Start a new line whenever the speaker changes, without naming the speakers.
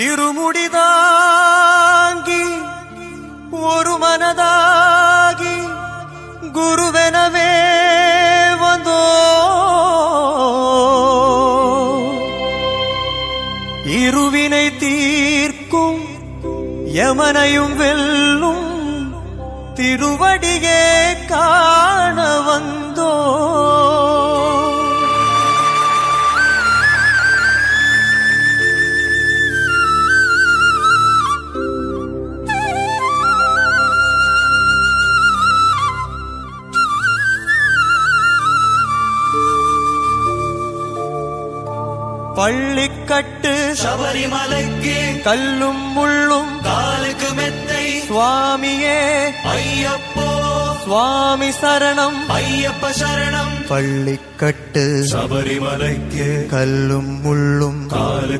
இருமுடிதாங்கி ஒரு மனதாகி குருவெனவே வந்தோ இருவினை தீர்க்கும் யமனையும் வெல்லும் திருவடியே காண வந்தோ பள்ளிக்கட்டு
சபரிமலைக்கு
கல்லும் முள்ளும்
காலுக்கு மெத்தை
சுவாமியே
ஐயப்போ
சுவாமி சரணம்
ஐயப்ப சரணம்
பள்ளிக்கட்டு
சபரிமலைக்கு
கல்லும் முள்ளும்
காலுக்கு